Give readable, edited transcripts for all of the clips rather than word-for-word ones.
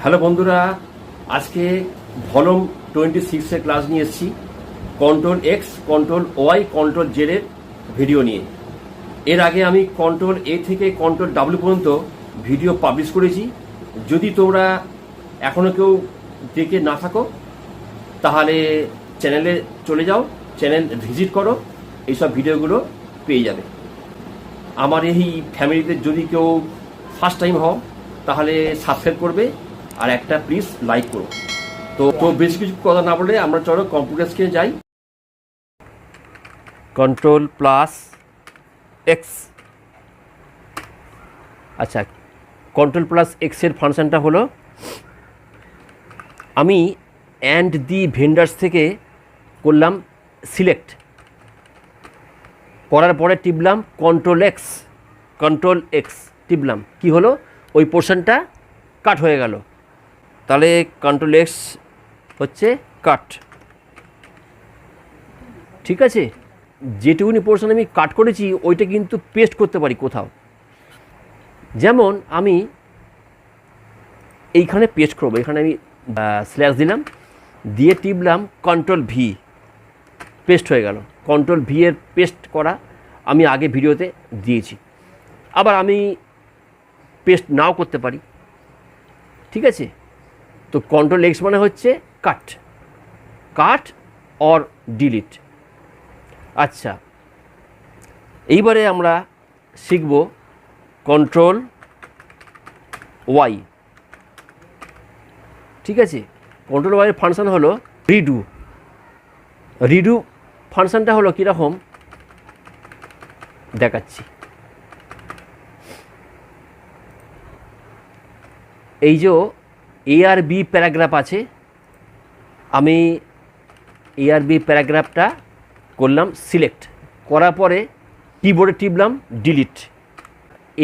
Hello বন্ধুরা, আজকে volume 26 এর ক্লাস নিয়ে এসেছি control X, control Y, control Z এর ভিডিও নিয়ে। এর আগে আমি কন্ট্রোল এ থেকে কন্ট্রোল ডাব্লিউ পর্যন্ত ভিডিও পাবলিশ করেছি। যদি তোমরা এখনও কেউ দেখে না থাকো তাহলে চ্যানেলে চলে যাও, চ্যানেল ভিজিট করো, এইসব ভিডিওগুলো পেয়ে যাবে। আমার এই ফ্যামিলিতে যদি কেউ ফার্স্ট টাইম হও তাহলে সাবস্ক্রাইব করবে আর একটা প্লিজ লাইক করো। তো বেশি কিছু কথা না বলে আমরা চলো কম্পিউটার স্ক্রিনে যাই। Control plus x. আচ্ছা, কন্ট্রোল প্লাস এক্সের ফাংশনটা হলো আমি অ্যান্ড দি ভেন্ডার্স থেকে করলাম সিলেক্ট, করার পরে টিপলাম কন্ট্রোল এক্স টিপলাম, কি হলো ওই পোর্শনটা কাট হয়ে গেল। তাহলে কন্ট্রোল এক্স হচ্ছে কাট, ঠিক আছে। যেটুকুনি পোর্শন আমি কাট করেছি ওইটা কিন্তু পেস্ট করতে পারি কোথাও। যেমন আমি এইখানে পেস্ট করবো, এখানে আমি স্ল্যাশ দিলাম, দিয়ে টিপলাম কন্ট্রোল ভি, পেস্ট হয়ে গেল। কন্ট্রোল ভি এর পেস্ট করা আমি আগে ভিডিওতে দিয়েছি। আবার আমি পেস্ট নাও করতে পারি, ঠিক আছে। তো কন্ট্রোল এক্স মানে হচ্ছে কাট অর ডিলিট। আচ্ছা, এইবারে আমরা শিখব কন্ট্রোল ওয়াই, ঠিক আছে। কন্ট্রোল ওয়াইয়ের ফাংশন হলো রিডু ফাংশনটা হলো কীরকম দেখাচ্ছি। এই যে এ আর বি প্যারাগ্রাফ আছে, আমি এ আর বি প্যারাগ্রাফটা করলাম সিলেক্ট, করার পরে কিবোর্ডে টিপলাম ডিলিট।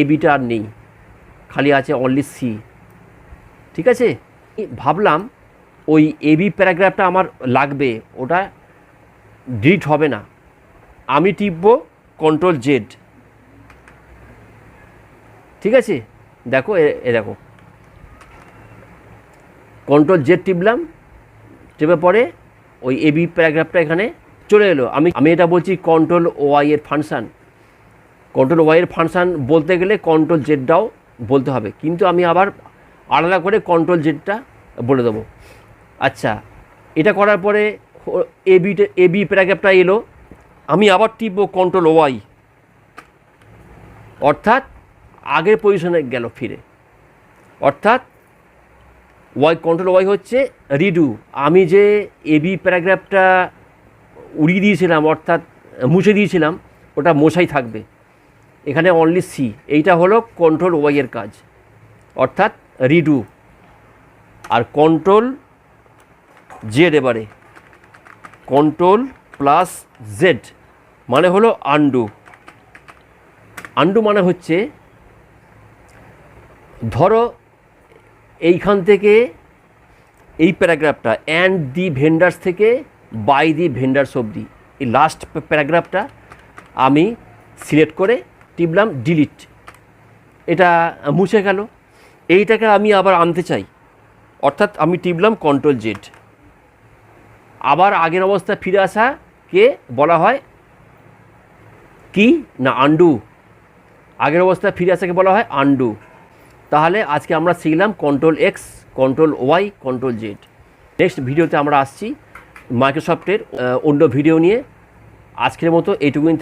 এ বিটা আর নেই, খালি আছে অনলি সি, ঠিক আছে। ভাবলাম ওই এ বি প্যারাগ্রাফটা আমার লাগবে, ওটা ডিলিট হবে না, আমি টিপবো কন্ট্রোল জেড, ঠিক আছে। দেখো দেখো কন্ট্রোল জেড টিপলাম, টিপে পরে ওই এ বি প্যারাগ্রাফটা এখানে চলে এলো। আমি এটা বলছি কন্ট্রোল ওয়াই এর ফাংশান। কন্ট্রোল ওয়াই এর ফাংশান বলতে গেলে কন্ট্রোল জেডটাও বলতে হবে, কিন্তু আমি আবার আলাদা করে কন্ট্রোল জেডটা বলে দেবো। আচ্ছা, এটা করার পরে এ বি প্যারাগ্রাফটা এলো, আমি আবার টিপবো কন্ট্রোল ওয়াই, অর্থাৎ আগের পজিশনে গেল ফিরে, অর্থাৎ কন্ট্রোল ওয়াই হচ্ছে রিডু। আমি যে এ বি প্যারাগ্রাফটা উড়িয়ে দিয়েছিলাম, অর্থাৎ মুছে দিয়েছিলাম, ওটা মোছাই থাকবে, এখানে অনলি সি। এইটা হলো কন্ট্রোল ওয়াইয়ের কাজ, অর্থাৎ রিডু। আর কন্ট্রোল জেড, এবারে কন্ট্রোল প্লাস জেড মানে হলো আন্ডু মানে হচ্ছে, ধরো এইখান থেকে এই প্যারাগ্রাফটা অ্যান্ড দি ভেন্ডার্স থেকে বাই দি ভেন্ডার্স অবধি, এই লাস্ট প্যারাগ্রাফটা আমি সিলেক্ট করে টিপলাম ডিলিট, এটা মুছে গেল। এইটাকে আমি আবার আনতে চাই, অর্থাৎ আমি টিপলাম কন্ট্রোল জেড। আবার আগের অবস্থায় ফিরে আসাকে বলা হয় কি না আন্ডু, আগের অবস্থায় ফিরে আসাকে বলা হয় আন্ডু। তাহলে আজকে আমরা শিখলাম control X, control Y, control Z. Next ভিডিওতে আমরা আসছি মাইক্রোসফটের অন্য ভিডিও নিয়ে। আজকের মতো এইটুকুই।